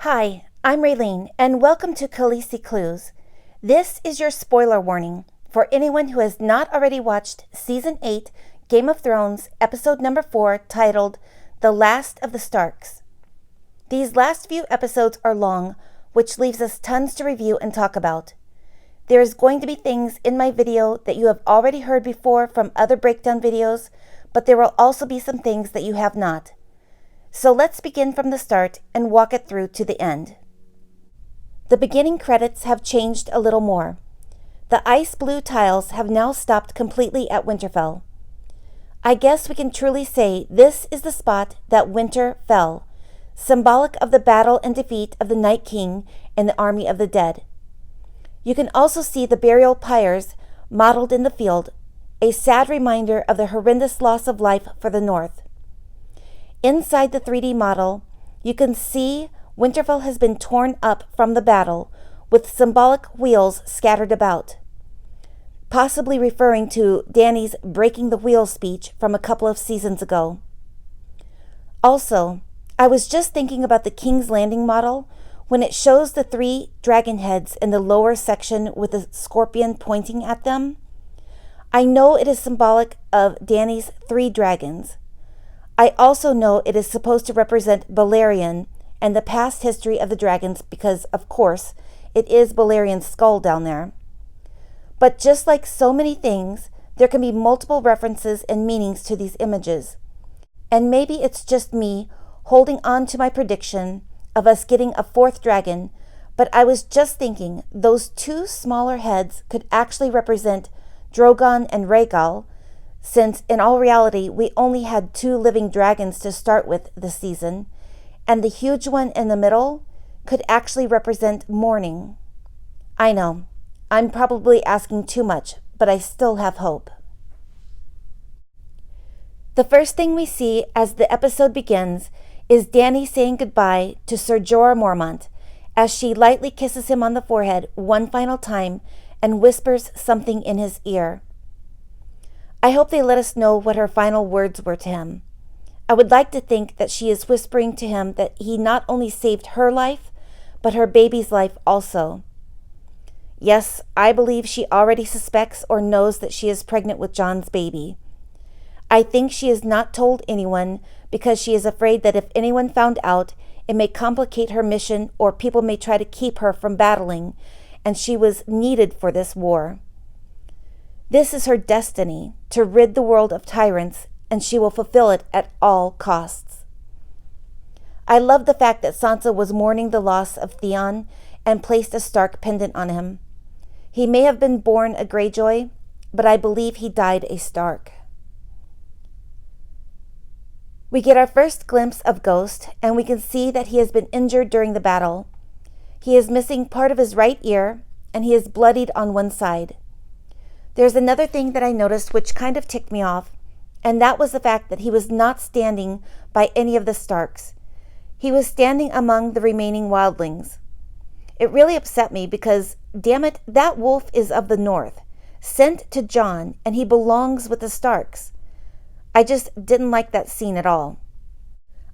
Hi, I'm Raylene, and welcome to Khaleesi Clues. This is your spoiler warning for anyone who has not already watched Season 8, Game of Thrones, Episode number 4, titled The Last of the Starks. These last few episodes are long, which leaves us tons to review and talk about. There is going to be things in my video that you have already heard before from other breakdown videos, but there will also be some things that you have not. So let's begin from the start and walk it through to the end. The beginning credits have changed a little more. The ice blue tiles have now stopped completely at Winterfell. I guess we can truly say this is the spot that winter fell, symbolic of the battle and defeat of the Night King and the army of the dead. You can also see the burial pyres modeled in the field, a sad reminder of the horrendous loss of life for the North. Inside the 3D model, you can see Winterfell has been torn up from the battle, with symbolic wheels scattered about, possibly referring to Dany's breaking the wheel speech from a couple of seasons ago. Also, I was just thinking about the King's Landing model when it shows the 3 dragon heads in the lower section with a scorpion pointing at them. I know it is symbolic of Dany's 3 dragons. I also know it is supposed to represent Balerion and the past history of the dragons because, of course, it is Balerion's skull down there. But just like so many things, there can be multiple references and meanings to these images. And maybe it's just me holding on to my prediction of us getting a 4th dragon, but I was just thinking those 2 smaller heads could actually represent Drogon and Rhaegal, since in all reality we only had 2 living dragons to start with this season, and the huge one in the middle could actually represent mourning. I know, I'm probably asking too much, but I still have hope. The first thing we see as the episode begins is Dany saying goodbye to Ser Jorah Mormont as she lightly kisses him on the forehead one final time and whispers something in his ear. I hope they let us know what her final words were to him. I would like to think that she is whispering to him that he not only saved her life, but her baby's life also. Yes, I believe she already suspects or knows that she is pregnant with Jon's baby. I think she has not told anyone because she is afraid that if anyone found out, it may complicate her mission or people may try to keep her from battling, and she was needed for this war. This is her destiny, to rid the world of tyrants, and she will fulfill it at all costs. I love the fact that Sansa was mourning the loss of Theon and placed a Stark pendant on him. He may have been born a Greyjoy, but I believe he died a Stark. We get our first glimpse of Ghost, and we can see that he has been injured during the battle. He is missing part of his right ear, and he is bloodied on one side. There's another thing that I noticed which kind of ticked me off, and that was the fact that he was not standing by any of the Starks. He was standing among the remaining wildlings. It really upset me because, damn it, that wolf is of the North, sent to Jon, and he belongs with the Starks. I just didn't like that scene at all.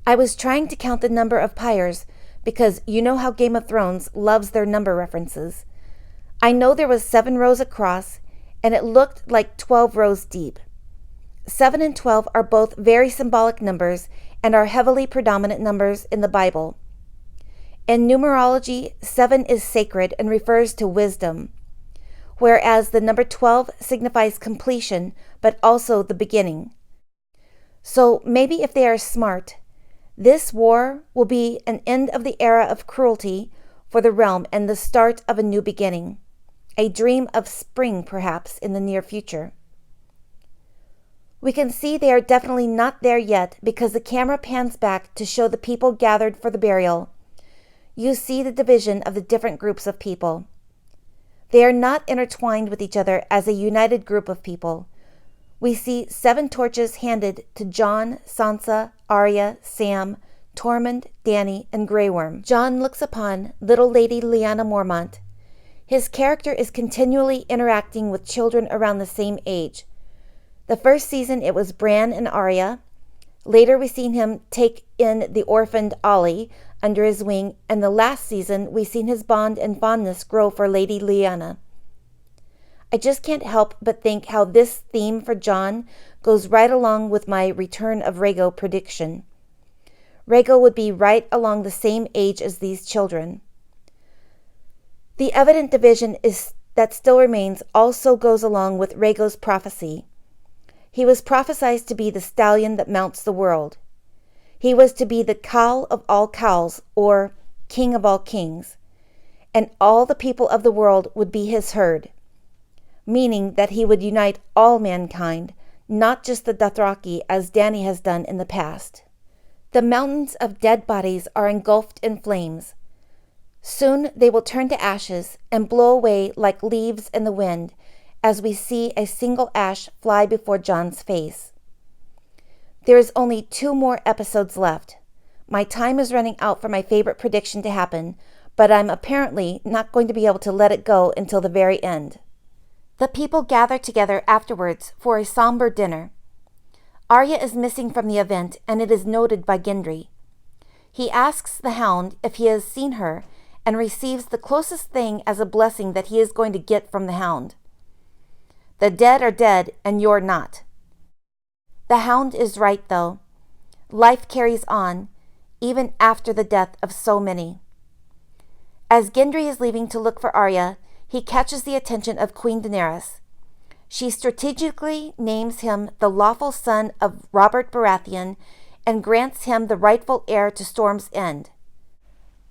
I was trying to count the number of pyres because you know how Game of Thrones loves their number references. I know there was 7 rows across, and it looked like 12 rows deep. 7 and 12 are both very symbolic numbers and are heavily predominant numbers in the Bible. In numerology, 7 is sacred and refers to wisdom, whereas the number 12 signifies completion, but also the beginning. So maybe if they are smart, this war will be an end of the era of cruelty for the realm and the start of a new beginning. A dream of spring, perhaps, in the near future. We can see they are definitely not there yet because the camera pans back to show the people gathered for the burial. You see the division of the different groups of people. They are not intertwined with each other as a united group of people. We see 7 torches handed to Jon, Sansa, Arya, Sam, Tormund, Dany, and Grey Worm. Jon looks upon little Lady Lyanna Mormont. His character is continually interacting with children around the same age. The first season it was Bran and Arya. Later we seen him take in the orphaned Ollie, under his wing, and the last season we've seen his bond and fondness grow for Lady Lyanna. I just can't help but think how this theme for Jon goes right along with my return of Rhaego prediction. Rhaego would be right along the same age as these children. The evident division that still remains also goes along with Rhaego's prophecy. He was prophesied to be the stallion that mounts the world. He was to be the Khal of all Khals, or king of all kings, and all the people of the world would be his herd, meaning that he would unite all mankind, not just the Dothraki as Dany has done in the past. The mountains of dead bodies are engulfed in flames. Soon they will turn to ashes and blow away like leaves in the wind as we see a single ash fly before Jon's face. There is only 2 more episodes left. My time is running out for my favorite prediction to happen, but I'm apparently not going to be able to let it go until the very end. The people gather together afterwards for a somber dinner. Arya is missing from the event, and it is noted by Gendry. He asks the Hound if he has seen her and receives the closest thing as a blessing that he is going to get from the Hound. The dead are dead, and you're not. The Hound is right, though. Life carries on, even after the death of so many. As Gendry is leaving to look for Arya, he catches the attention of Queen Daenerys. She strategically names him the lawful son of Robert Baratheon and grants him the rightful heir to Storm's End.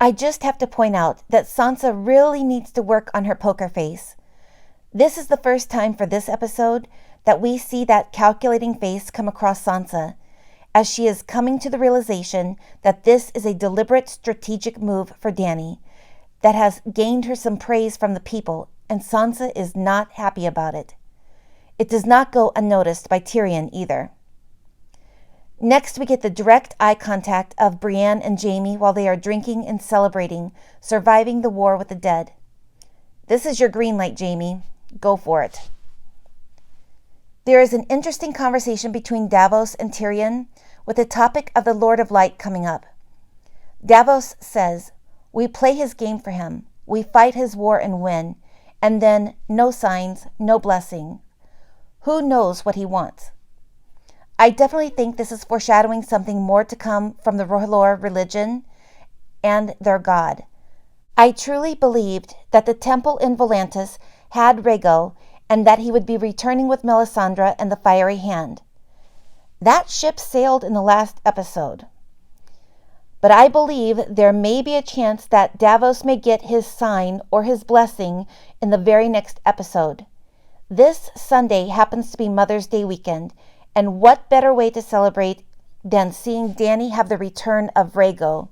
I just have to point out that Sansa really needs to work on her poker face. This is the first time for this episode that we see that calculating face come across Sansa, as she is coming to the realization that this is a deliberate strategic move for Dany that has gained her some praise from the people, and Sansa is not happy about it. It does not go unnoticed by Tyrion either. Next, we get the direct eye contact of Brienne and Jaime while they are drinking and celebrating, surviving the war with the dead. This is your green light, Jaime. Go for it. There is an interesting conversation between Davos and Tyrion, with the topic of the Lord of Light coming up. Davos says, "We play his game for him. We fight his war and win. And then, no signs, no blessing. Who knows what he wants?" I definitely think this is foreshadowing something more to come from the R'hllor religion and their god. I truly believed that the temple in Volantis had Rhaego and that he would be returning with Melisandre and the Fiery Hand. That ship sailed in the last episode. But I believe there may be a chance that Davos may get his sign or his blessing in the very next episode. This Sunday happens to be Mother's Day weekend, and what better way to celebrate than seeing Dany have the return of Rhaego?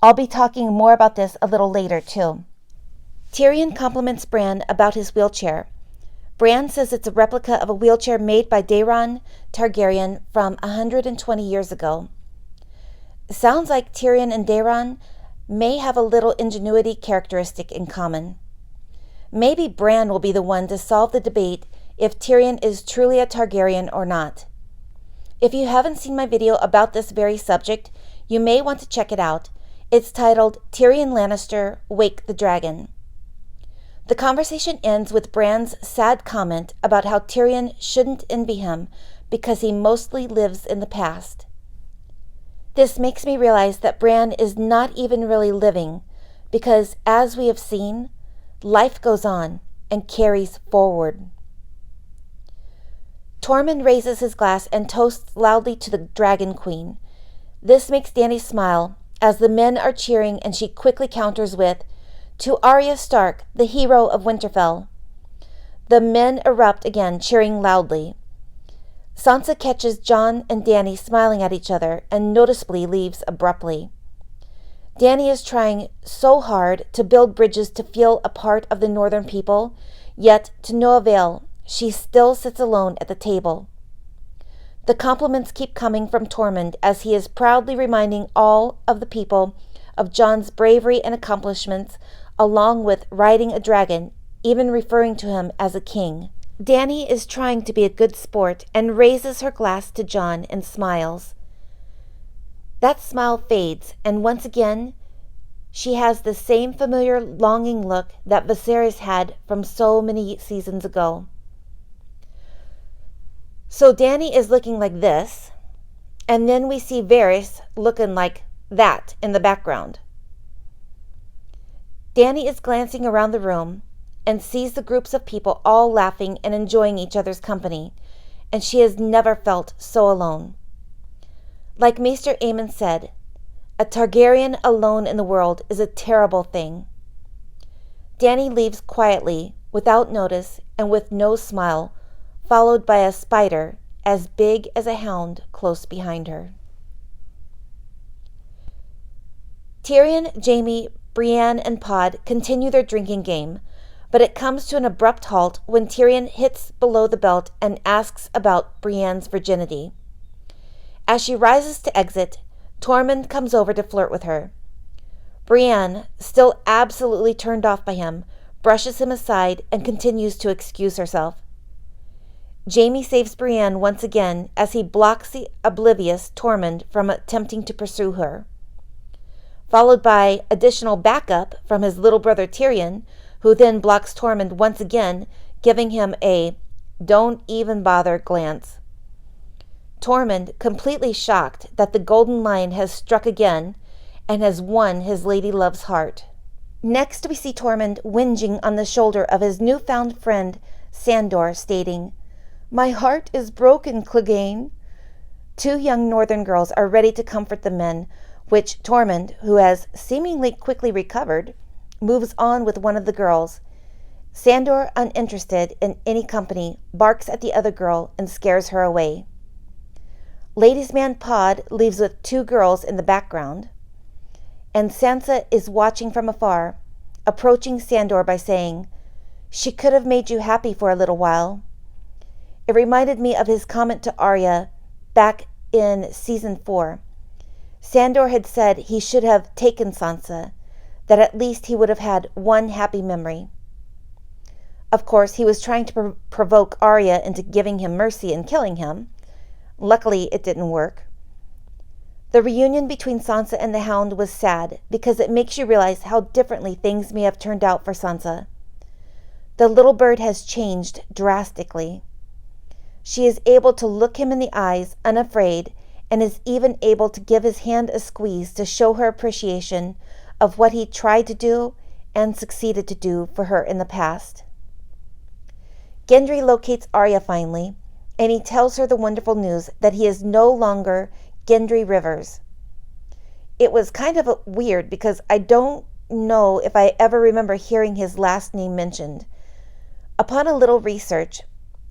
I'll be talking more about this a little later, too. Tyrion compliments Bran about his wheelchair. Bran says it's a replica of a wheelchair made by Daeron Targaryen from 120 years ago. Sounds like Tyrion and Daeron may have a little ingenuity characteristic in common. Maybe Bran will be the one to solve the debate if Tyrion is truly a Targaryen or not. If you haven't seen my video about this very subject, you may want to check it out. It's titled Tyrion Lannister, Wake the Dragon. The conversation ends with Bran's sad comment about how Tyrion shouldn't envy him because he mostly lives in the past. This makes me realize that Bran is not even really living because, as we have seen, life goes on and carries forward. Tormund raises his glass and toasts loudly to the Dragon Queen. This makes Dany smile as the men are cheering, and she quickly counters with, "To Arya Stark, the hero of Winterfell." The men erupt again, cheering loudly. Sansa catches Jon and Dany smiling at each other and noticeably leaves abruptly. Dany is trying so hard to build bridges to feel a part of the northern people, yet to no avail. She still sits alone at the table. The compliments keep coming from Tormund as he is proudly reminding all of the people of Jon's bravery and accomplishments, along with riding a dragon, even referring to him as a king. Dany is trying to be a good sport and raises her glass to Jon and smiles. That smile fades, and once again, she has the same familiar longing look that Viserys had from so many seasons ago. So Dany is looking like this, and then we see Varys looking like that in the background. Dany is glancing around the room and sees the groups of people all laughing and enjoying each other's company, and she has never felt so alone. Like Maester Aemon said, a Targaryen alone in the world is a terrible thing. Dany leaves quietly, without notice, and with no smile, followed by a spider as big as a hound close behind her. Tyrion, Jaime, Brienne, and Pod continue their drinking game, but it comes to an abrupt halt when Tyrion hits below the belt and asks about Brienne's virginity. As she rises to exit, Tormund comes over to flirt with her. Brienne, still absolutely turned off by him, brushes him aside and continues to excuse herself. Jaime saves Brienne once again as he blocks the oblivious Tormund from attempting to pursue her, followed by additional backup from his little brother Tyrion, who then blocks Tormund once again, giving him a "don't even bother" glance. Tormund, completely shocked that the golden lion has struck again and has won his lady love's heart. Next we see Tormund whinging on the shoulder of his newfound friend Sandor, stating, "My heart is broken, Clegane." Two young northern girls are ready to comfort the men, which Tormund, who has seemingly quickly recovered, moves on with one of the girls. Sandor, uninterested in any company, barks at the other girl and scares her away. Ladies' man Pod leaves with two girls in the background, and Sansa is watching from afar, approaching Sandor by saying, "She could have made you happy for a little while." It reminded me of his comment to Arya back in season 4. Sandor had said he should have taken Sansa, that at least he would have had one happy memory. Of course, he was trying to provoke Arya into giving him mercy and killing him. Luckily, it didn't work. The reunion between Sansa and the Hound was sad because it makes you realize how differently things may have turned out for Sansa. The little bird has changed drastically. She is able to look him in the eyes, unafraid, and is even able to give his hand a squeeze to show her appreciation of what he tried to do and succeeded to do for her in the past. Gendry locates Arya finally, and he tells her the wonderful news that he is no longer Gendry Rivers. It was kind of weird because I don't know if I ever remember hearing his last name mentioned. Upon a little research,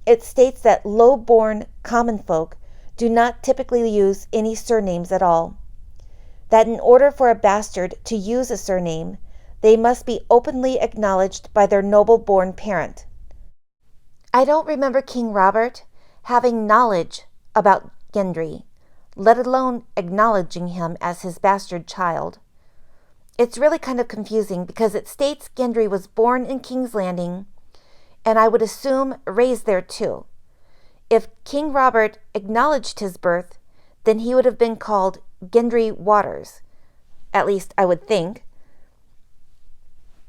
it states that low-born common folk do not typically use any surnames at all. That in order for a bastard to use a surname, they must be openly acknowledged by their noble-born parent. I don't remember King Robert having knowledge about Gendry, let alone acknowledging him as his bastard child. It's really kind of confusing because it states Gendry was born in King's Landing, and I would assume raised there too. If King Robert acknowledged his birth, then he would have been called Gendry Waters. At least I would think.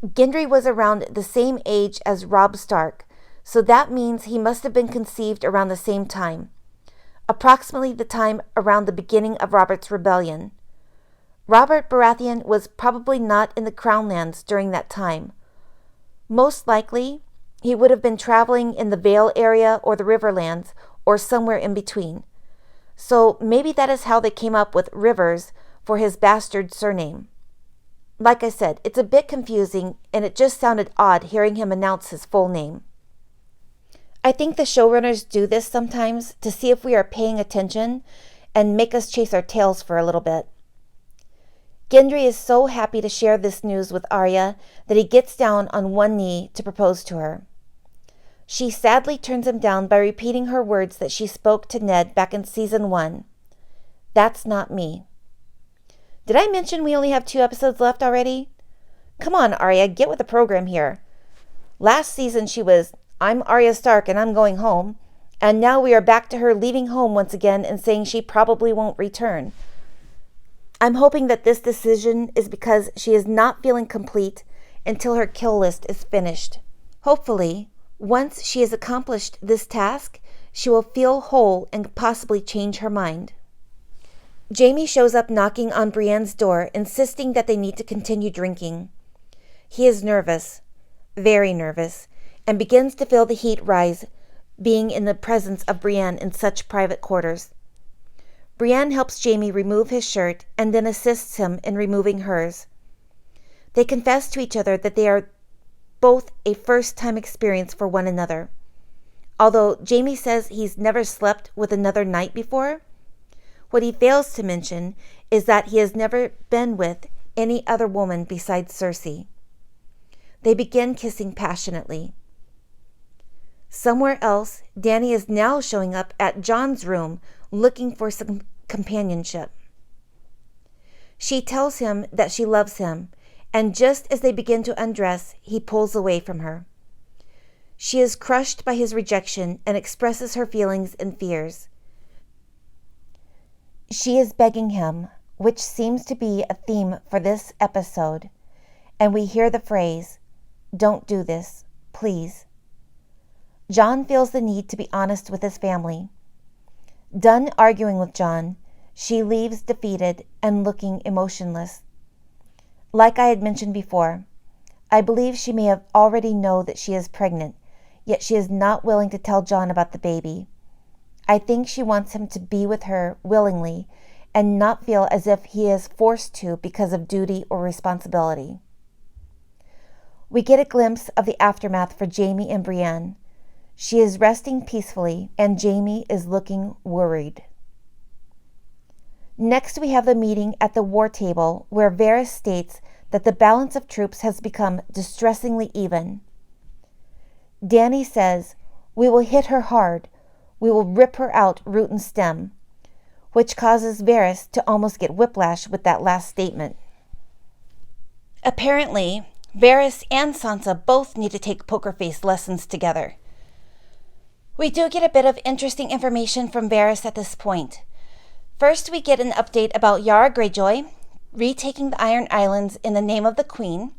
Gendry was around the same age as Robb Stark, so that means he must have been conceived around the same time, approximately the time around the beginning of Robert's rebellion. Robert Baratheon was probably not in the Crownlands during that time. Most likely, he would have been traveling in the Vale area or the Riverlands or somewhere in between. So maybe that is how they came up with Rivers for his bastard surname. Like I said, it's a bit confusing, and it just sounded odd hearing him announce his full name. I think the showrunners do this sometimes to see if we are paying attention and make us chase our tails for a little bit. Gendry is so happy to share this news with Arya that he gets down on one knee to propose to her. She sadly turns him down by repeating her words that she spoke to Ned back in season 1. "That's not me." Did I mention we only have 2 episodes left already? Come on, Arya, get with the program here. Last season she was, "I'm Arya Stark and I'm going home," and now we are back to her leaving home once again and saying she probably won't return. I'm hoping that this decision is because she is not feeling complete until her kill list is finished. Hopefully, once she has accomplished this task, she will feel whole and possibly change her mind. Jaime shows up knocking on Brienne's door, insisting that they need to continue drinking. He is nervous, very nervous, and begins to feel the heat rise, being in the presence of Brienne in such private quarters. Brienne helps Jaime remove his shirt and then assists him in removing hers. They confess to each other that they are both a first-time experience for one another. Although Jaime says he's never slept with another knight before, what he fails to mention is that he has never been with any other woman besides Cersei. They begin kissing passionately. Somewhere else, Dany is now showing up at Jon's room looking for some companionship. She tells him that she loves him, and just as they begin to undress, he pulls away from her. She is crushed by his rejection and expresses her feelings and fears. She is begging him, which seems to be a theme for this episode, and we hear the phrase, "Don't do this, please." Jon feels the need to be honest with his family. Done arguing with Jon, she leaves defeated and looking emotionless. Like I had mentioned before, I believe she may have already known that she is pregnant, yet she is not willing to tell Jon about the baby. I think she wants him to be with her willingly and not feel as if he is forced to because of duty or responsibility. We get a glimpse of the aftermath for Jaime and Brienne. She is resting peacefully, and Jaime is looking worried. Next, we have the meeting at the war table, where Varys states that the balance of troops has become distressingly even. Dany says, "We will hit her hard. We will rip her out root and stem," which causes Varys to almost get whiplash with that last statement. Apparently, Varys and Sansa both need to take poker face lessons together. We do get a bit of interesting information from Varys at this point. First, we get an update about Yara Greyjoy retaking the Iron Islands in the name of the Queen.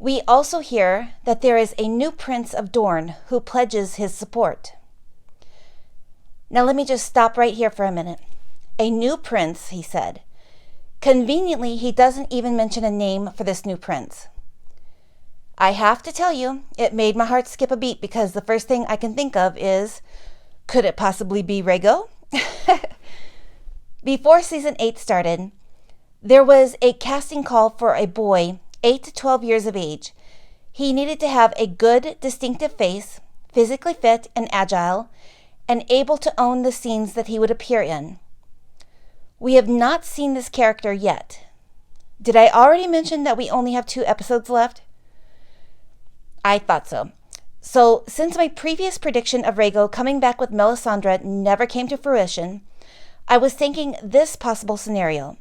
We also hear that there is a new Prince of Dorne who pledges his support. Now let me just stop right here for a minute. A new prince, he said. Conveniently, he doesn't even mention a name for this new prince. I have to tell you, it made my heart skip a beat because the first thing I can think of is, could it possibly be Rhaego? Before season 8 started, there was a casting call for a boy 8 to 12 years of age. He needed to have a good, distinctive face, physically fit and agile, and able to own the scenes that he would appear in. We have not seen this character yet. Did I already mention that we only have 2 episodes left? I thought so. So, since my previous prediction of Rhaego coming back with Melisandre never came to fruition, I was thinking this possible scenario.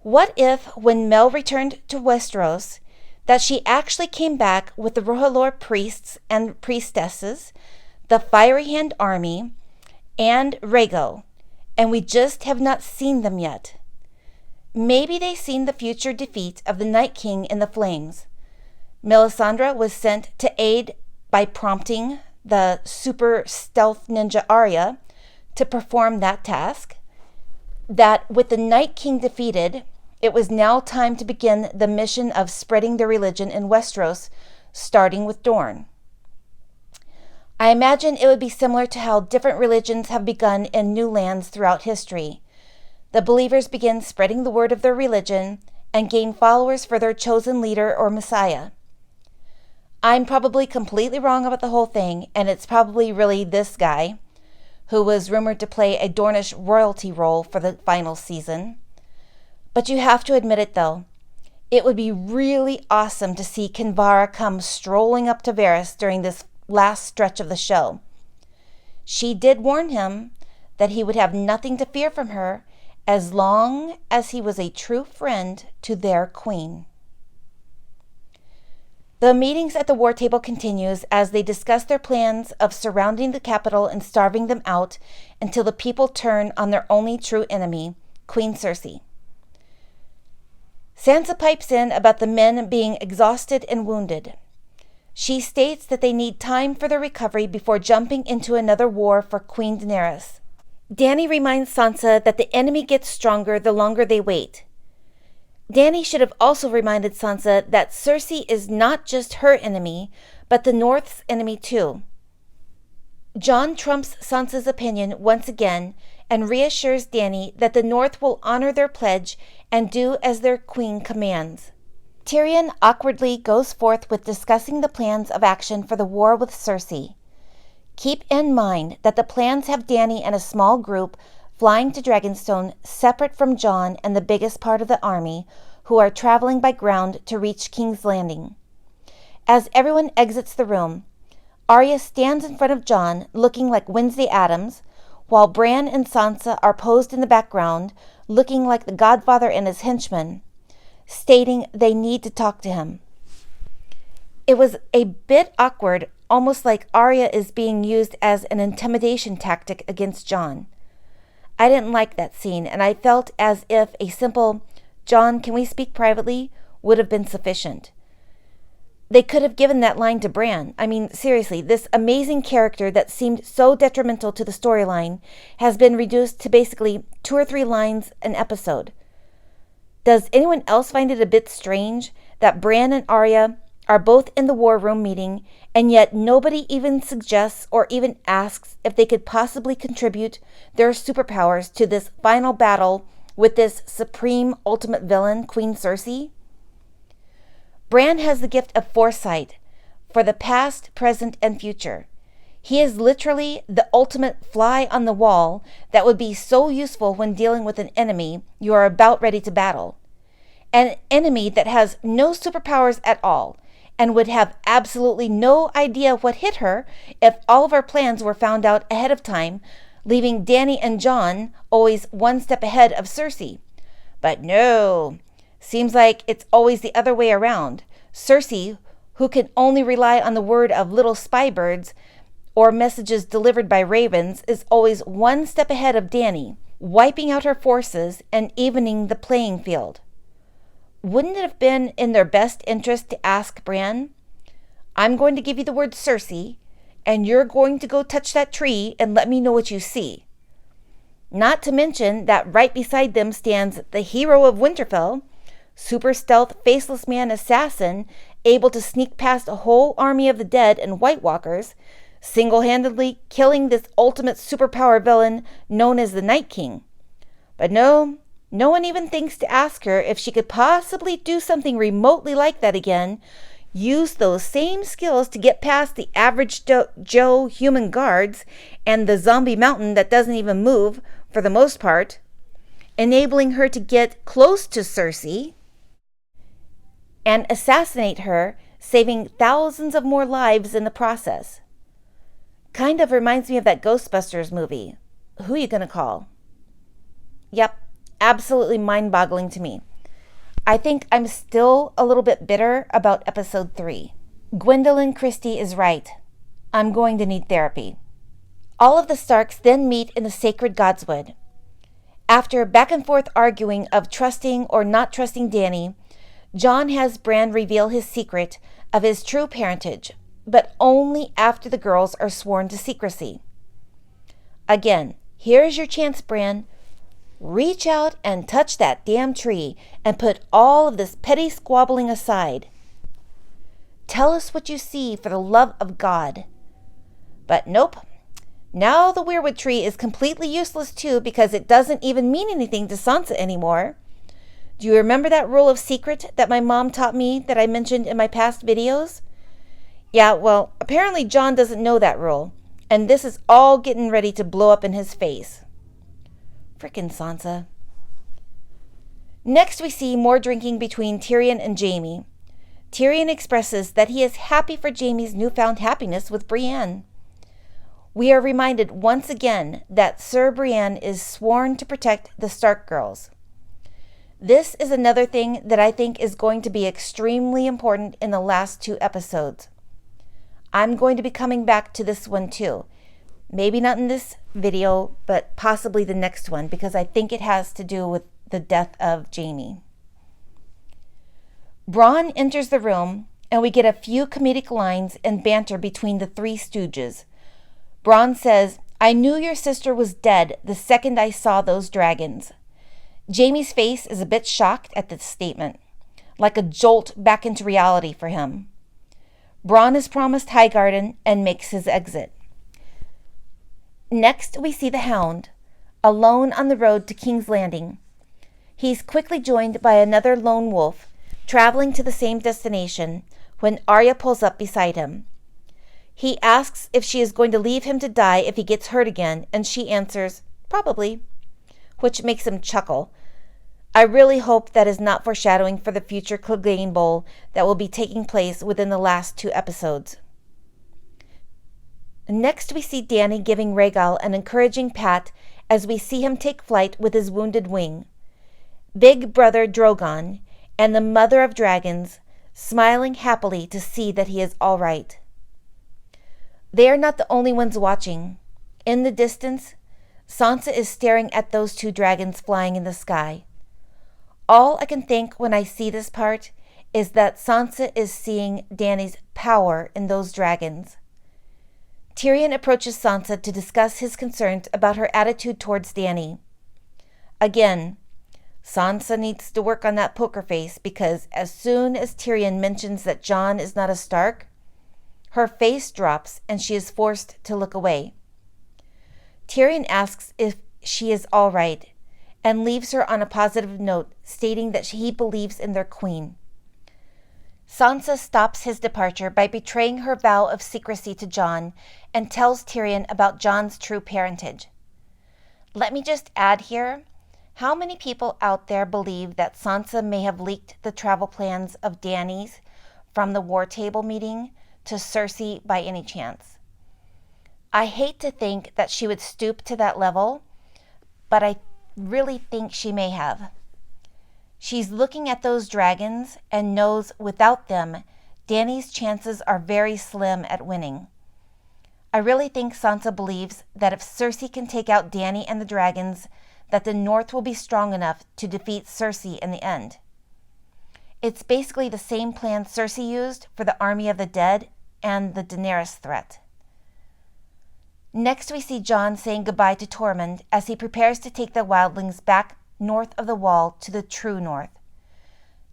What if, when Mel returned to Westeros, that she actually came back with the Rohalor priests and priestesses, the Fiery Hand army, and Rhaego, and we just have not seen them yet? Maybe they've seen the future defeat of the Night King in the flames. Melisandre was sent to aid by prompting the super stealth ninja Arya to perform that task. That with the Night King defeated, it was now time to begin the mission of spreading the religion in Westeros, starting with Dorne. I imagine it would be similar to how different religions have begun in new lands throughout history. The believers begin spreading the word of their religion and gain followers for their chosen leader or messiah. I'm probably completely wrong about the whole thing, and it's probably really this guy, who was rumored to play a Dornish royalty role for the final season. But you have to admit it, though. It would be really awesome to see Kinvara come strolling up to Varys during this last stretch of the show. She did warn him that he would have nothing to fear from her as long as he was a true friend to their queen. The meetings at the war table continues as they discuss their plans of surrounding the capital and starving them out until the people turn on their only true enemy, Queen Cersei. Sansa pipes in about the men being exhausted and wounded. She states that they need time for their recovery before jumping into another war for Queen Daenerys. Dany reminds Sansa that the enemy gets stronger the longer they wait. Dany should have also reminded Sansa that Cersei is not just her enemy, but the North's enemy too. Jon trumps Sansa's opinion once again and reassures Dany that the North will honor their pledge and do as their queen commands. Tyrion awkwardly goes forth with discussing the plans of action for the war with Cersei. Keep in mind that the plans have Dany and a small group flying to Dragonstone separate from Jon and the biggest part of the army, who are traveling by ground to reach King's Landing. As everyone exits the room, Arya stands in front of Jon looking like Wednesday Addams, while Bran and Sansa are posed in the background looking like the Godfather and his henchmen, stating they need to talk to him. It was a bit awkward, almost like Arya is being used as an intimidation tactic against Jon. I didn't like that scene, and I felt as if a simple, "Jon, can we speak privately?" would have been sufficient. They could have given that line to Bran. I mean, seriously, this amazing character that seemed so detrimental to the storyline has been reduced to basically 2 or 3 lines an episode. Does anyone else find it a bit strange that Bran and Arya are both in the war room meeting, and yet nobody even suggests or even asks if they could possibly contribute their superpowers to this final battle with this supreme ultimate villain, Queen Cersei? Bran has the gift of foresight for the past, present, and future. He is literally the ultimate fly on the wall that would be so useful when dealing with an enemy you are about ready to battle. An enemy that has no superpowers at all and would have absolutely no idea what hit her if all of our plans were found out ahead of time, leaving Dany and Jon always one step ahead of Cersei. But no, seems like it's always the other way around. Cersei, who can only rely on the word of little spy birds or messages delivered by ravens, is always one step ahead of Dany, wiping out her forces and evening the playing field. Wouldn't it have been in their best interest to ask Bran, "I'm going to give you the word Cersei, and you're going to go touch that tree and let me know what you see"? Not to mention that right beside them stands the hero of Winterfell, super stealth, faceless man assassin, able to sneak past a whole army of the dead and White Walkers, single-handedly killing this ultimate superpower villain known as the Night King. But no one even thinks to ask her if she could possibly do something remotely like that again, use those same skills to get past the average Joe human guards and the zombie mountain that doesn't even move for the most part, enabling her to get close to Cersei and assassinate her, saving thousands of more lives in the process. Kind of reminds me of that Ghostbusters movie. Who you gonna call? Yep, absolutely mind-boggling to me. I think I'm still a little bit bitter about episode 3. Gwendolyn Christie is right. I'm going to need therapy. All of the Starks then meet in the sacred Godswood. After back and forth arguing of trusting or not trusting Dany, Jon has Bran reveal his secret of his true parentage, but only after the girls are sworn to secrecy. Again, here's your chance, Bran. Reach out and touch that damn tree and put all of this petty squabbling aside. Tell us what you see for the love of God. But nope. Now the weirwood tree is completely useless too, because it doesn't even mean anything to Sansa anymore. Do you remember that rule of secret that my mom taught me that I mentioned in my past videos? Yeah, well, apparently Jon doesn't know that rule, and this is all getting ready to blow up in his face. Frickin' Sansa. Next we see more drinking between Tyrion and Jaime. Tyrion expresses that he is happy for Jaime's newfound happiness with Brienne. We are reminded once again that Sir Brienne is sworn to protect the Stark girls. This is another thing that I think is going to be extremely important in the last 2 episodes. I'm going to be coming back to this one too. Maybe not in this video, but possibly the next one, because I think it has to do with the death of Jaime. Bronn enters the room, and we get a few comedic lines and banter between the three stooges. Bronn says, "I knew your sister was dead the second I saw those dragons." Jaime's face is a bit shocked at this statement, like a jolt back into reality for him. Bronn is promised Highgarden and makes his exit. Next, we see the Hound, alone on the road to King's Landing. He's quickly joined by another lone wolf, traveling to the same destination, when Arya pulls up beside him. He asks if she is going to leave him to die if he gets hurt again, and she answers, "Probably," which makes him chuckle. I really hope that is not foreshadowing for the future Clegane Bowl that will be taking place within the last 2 episodes. Next, we see Dany giving Rhaegal an encouraging pat as we see him take flight with his wounded wing. Big Brother Drogon and the Mother of Dragons smiling happily to see that he is all right. They are not the only ones watching. In the distance, Sansa is staring at those 2 dragons flying in the sky. All I can think when I see this part is that Sansa is seeing Dany's power in those dragons. Tyrion approaches Sansa to discuss his concerns about her attitude towards Dany. Again, Sansa needs to work on that poker face, because as soon as Tyrion mentions that Jon is not a Stark, her face drops and she is forced to look away. Tyrion asks if she is all right and leaves her on a positive note, stating that he believes in their queen. Sansa stops his departure by betraying her vow of secrecy to Jon and tells Tyrion about Jon's true parentage. Let me just add here, how many people out there believe that Sansa may have leaked the travel plans of Dany's from the War Table meeting to Cersei by any chance? I hate to think that she would stoop to that level, but I really think she may have. She's looking at those dragons and knows without them, Dany's chances are very slim at winning. I really think Sansa believes that if Cersei can take out Dany and the dragons, that the North will be strong enough to defeat Cersei in the end. It's basically the same plan Cersei used for the Army of the Dead and the Daenerys threat. Next, we see Jon saying goodbye to Tormund as he prepares to take the wildlings back north of the Wall to the true North.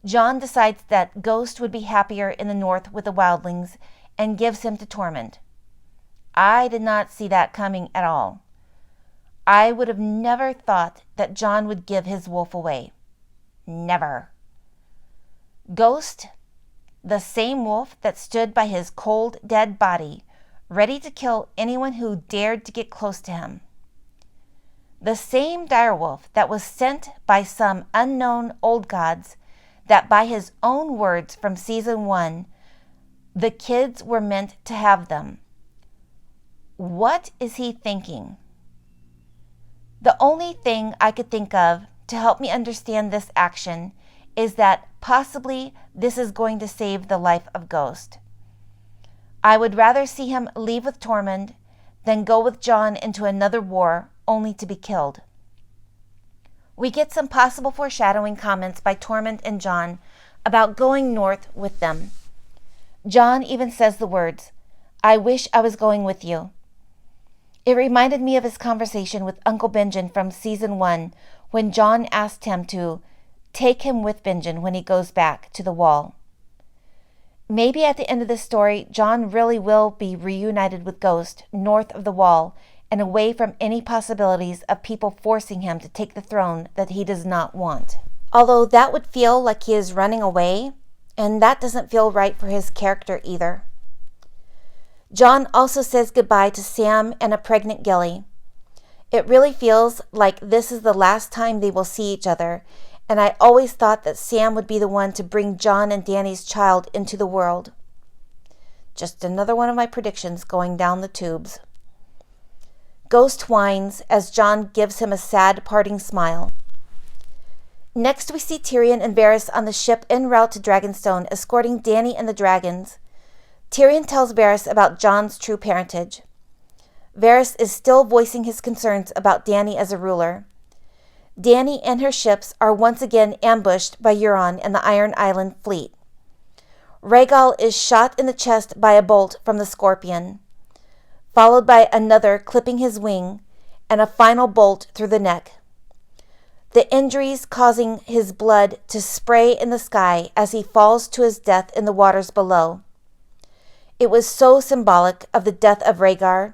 Jon decides that Ghost would be happier in the North with the wildlings and gives him to Tormund. I did not see that coming at all. I would have never thought that Jon would give his wolf away. Never. Ghost, the same wolf that stood by his cold, dead body, ready to kill anyone who dared to get close to him. The same direwolf that was sent by some unknown old gods that, by his own words from season 1, the kids were meant to have them. What is he thinking? The only thing I could think of to help me understand this action is that possibly this is going to save the life of Ghost. I would rather see him leave with Tormund than go with Jon into another war only to be killed. We get some possible foreshadowing comments by Tormund and Jon about going north with them. Jon even says the words, "I wish I was going with you." It reminded me of his conversation with Uncle Benjen from season 1 when Jon asked him to take him with Benjen when he goes back to the Wall. Maybe at the end of this story, Jon really will be reunited with Ghost north of the Wall and away from any possibilities of people forcing him to take the throne that he does not want. Although that would feel like he is running away, and that doesn't feel right for his character either. Jon also says goodbye to Sam and a pregnant Gilly. It really feels like this is the last time they will see each other, and I always thought that Sam would be the one to bring Jon and Dany's child into the world. Just another one of my predictions going down the tubes. Ghost whines as Jon gives him a sad parting smile. Next, we see Tyrion and Varys on the ship en route to Dragonstone, escorting Dany and the dragons. Tyrion tells Varys about Jon's true parentage. Varys is still voicing his concerns about Dany as a ruler. Dany and her ships are once again ambushed by Euron and the Iron Island fleet. Rhaegal is shot in the chest by a bolt from the scorpion, followed by another clipping his wing, and a final bolt through the neck. The injuries causing his blood to spray in the sky as he falls to his death in the waters below. It was so symbolic of the death of Rhaegar.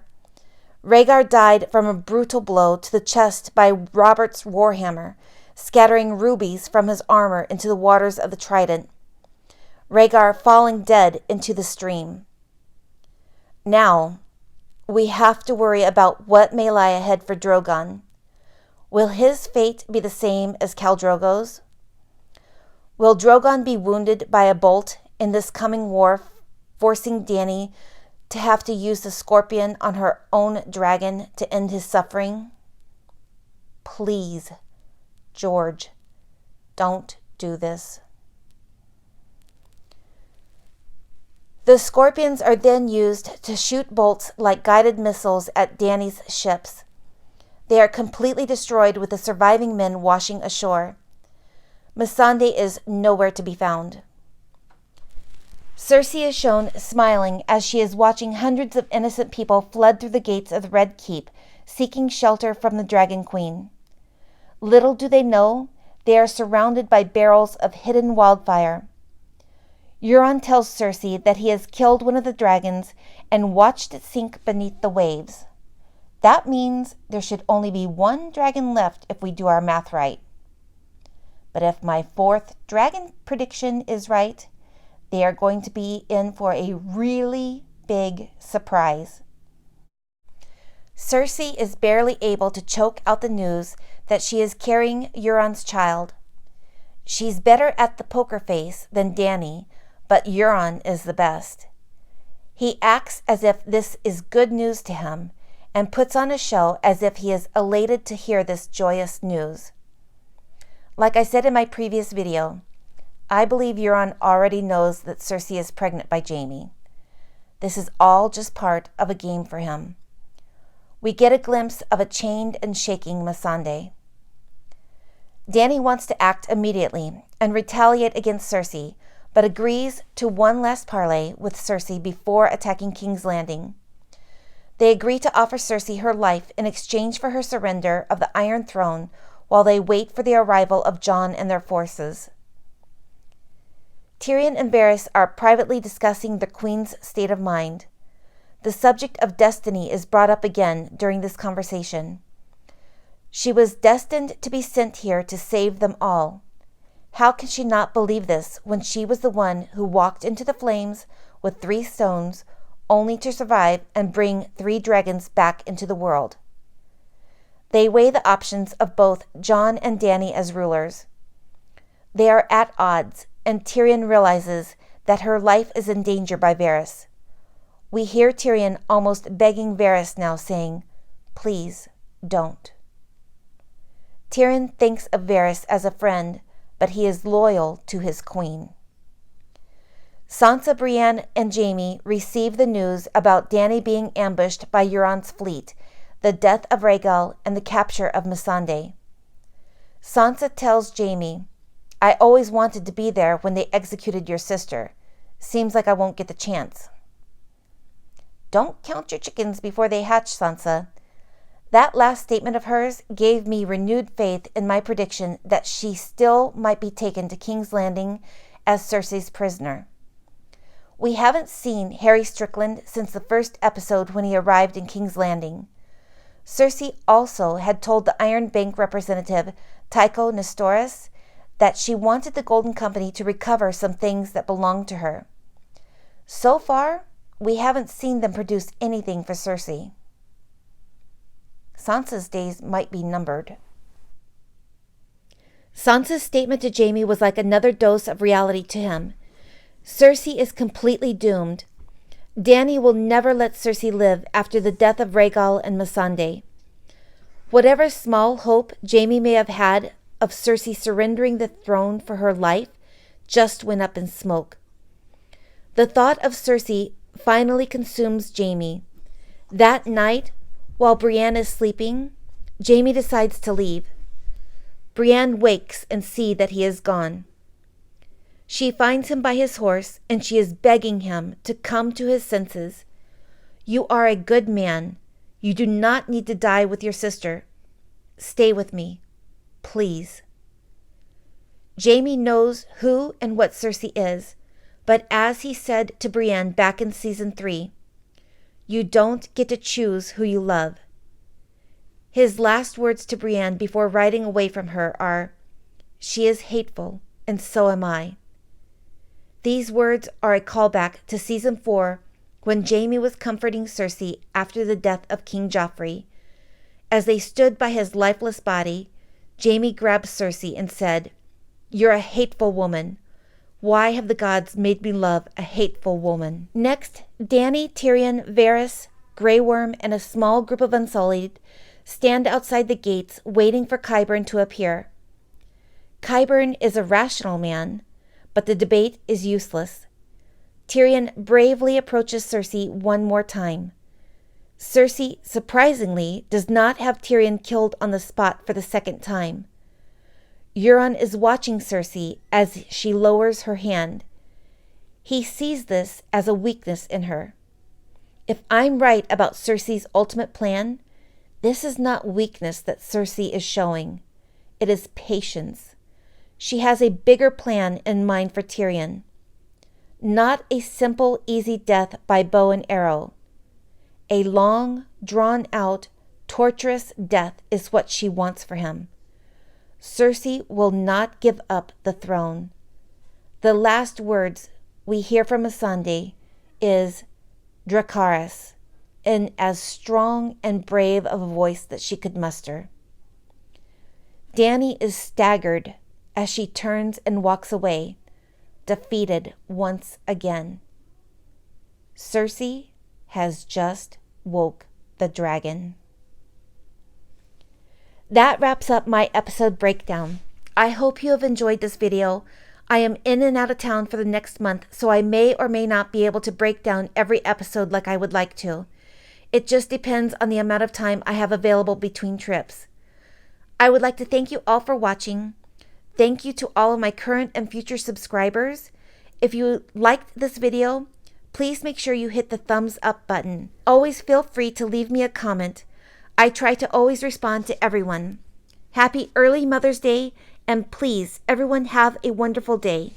Rhaegar died from a brutal blow to the chest by Robert's warhammer, scattering rubies from his armor into the waters of the Trident. Rhaegar falling dead into the stream. Now, we have to worry about what may lie ahead for Drogon. Will his fate be the same as Khal Drogo's? Will Drogon be wounded by a bolt in this coming war, forcing Dany to have to use the scorpion on her own dragon to end his suffering? Please, George, don't do this. The scorpions are then used to shoot bolts like guided missiles at Dany's ships. They are completely destroyed with the surviving men washing ashore. Missandei is nowhere to be found. Cersei is shown smiling as she is watching hundreds of innocent people flood through the gates of the Red Keep, seeking shelter from the Dragon Queen. Little do they know, they are surrounded by barrels of hidden wildfire. Euron tells Cersei that he has killed one of the dragons and watched it sink beneath the waves. That means there should only be one dragon left if we do our math right. But if my fourth dragon prediction is right, they are going to be in for a really big surprise. Cersei is barely able to choke out the news that she is carrying Euron's child. She's better at the poker face than Dany, but Euron is the best. He acts as if this is good news to him, and puts on a show as if he is elated to hear this joyous news. Like I said in my previous video, I believe Euron already knows that Cersei is pregnant by Jaime. This is all just part of a game for him. We get a glimpse of a chained and shaking Missandei. Dany wants to act immediately and retaliate against Cersei, but agrees to one last parley with Cersei before attacking King's Landing. They agree to offer Cersei her life in exchange for her surrender of the Iron Throne while they wait for the arrival of Jon and their forces. Tyrion and Varys are privately discussing the Queen's state of mind. The subject of destiny is brought up again during this conversation. She was destined to be sent here to save them all. How can she not believe this when she was the one who walked into the flames with 3 stones, only to survive and bring 3 dragons back into the world? They weigh the options of both Jon and Dany as rulers. They are at odds, and Tyrion realizes that her life is in danger by Varys. We hear Tyrion almost begging Varys now, saying, "Please, don't." Tyrion thinks of Varys as a friend, but he is loyal to his queen. Sansa, Brienne, and Jaime receive the news about Dany being ambushed by Euron's fleet, the death of Rhaegal, and the capture of Missandei. Sansa tells Jaime, "I always wanted to be there when they executed your sister. Seems like I won't get the chance." Don't count your chickens before they hatch, Sansa. That last statement of hers gave me renewed faith in my prediction that she still might be taken to King's Landing as Cersei's prisoner. We haven't seen Harry Strickland since the first episode when he arrived in King's Landing. Cersei also had told the Iron Bank representative, Tycho Nestoris, that she wanted the Golden Company to recover some things that belonged to her. So far, we haven't seen them produce anything for Cersei. Sansa's days might be numbered. Sansa's statement to Jaime was like another dose of reality to him. Cersei is completely doomed. Dany will never let Cersei live after the death of Rhaegal and Missandei. Whatever small hope Jaime may have had of Cersei surrendering the throne for her life just went up in smoke. The thought of Cersei finally consumes Jaime. That night, while Brienne is sleeping, Jaime decides to leave. Brienne wakes and sees that he is gone. She finds him by his horse, and she is begging him to come to his senses. You are a good man. You do not need to die with your sister. Stay with me, please. Jaime knows who and what Cersei is, but as he said to Brienne back in Season 3, you don't get to choose who you love. His last words to Brienne before riding away from her are, she is hateful, and so am I. These words are a callback to Season 4, when Jaime was comforting Cersei after the death of King Joffrey. As they stood by his lifeless body, Jaime grabbed Cersei and said, you're a hateful woman. Why have the gods made me love a hateful woman? Next, Dany, Tyrion, Varys, Grey Worm, and a small group of Unsullied stand outside the gates waiting for Qyburn to appear. Qyburn is a rational man, but the debate is useless. Tyrion bravely approaches Cersei one more time. Cersei, surprisingly, does not have Tyrion killed on the spot for the second time. Euron is watching Cersei as she lowers her hand. He sees this as a weakness in her. If I'm right about Cersei's ultimate plan, this is not weakness that Cersei is showing. It is patience. She has a bigger plan in mind for Tyrion. Not a simple, easy death by bow and arrow. A long, drawn-out, torturous death is what she wants for him. Cersei will not give up the throne. The last words we hear from Missandei is Dracarys, in as strong and brave of a voice that she could muster. Dany is staggered as she turns and walks away, defeated once again. Cersei has just woke the dragon. That wraps up my episode breakdown. I hope you have enjoyed this video. I am in and out of town for the next month, so I may or may not be able to break down every episode like I would like to. It just depends on the amount of time I have available between trips. I would like to thank you all for watching. Thank you to all of my current and future subscribers. If you liked this video, please make sure you hit the thumbs up button. Always feel free to leave me a comment. I try to always respond to everyone. Happy early Mother's Day, and please, everyone have a wonderful day.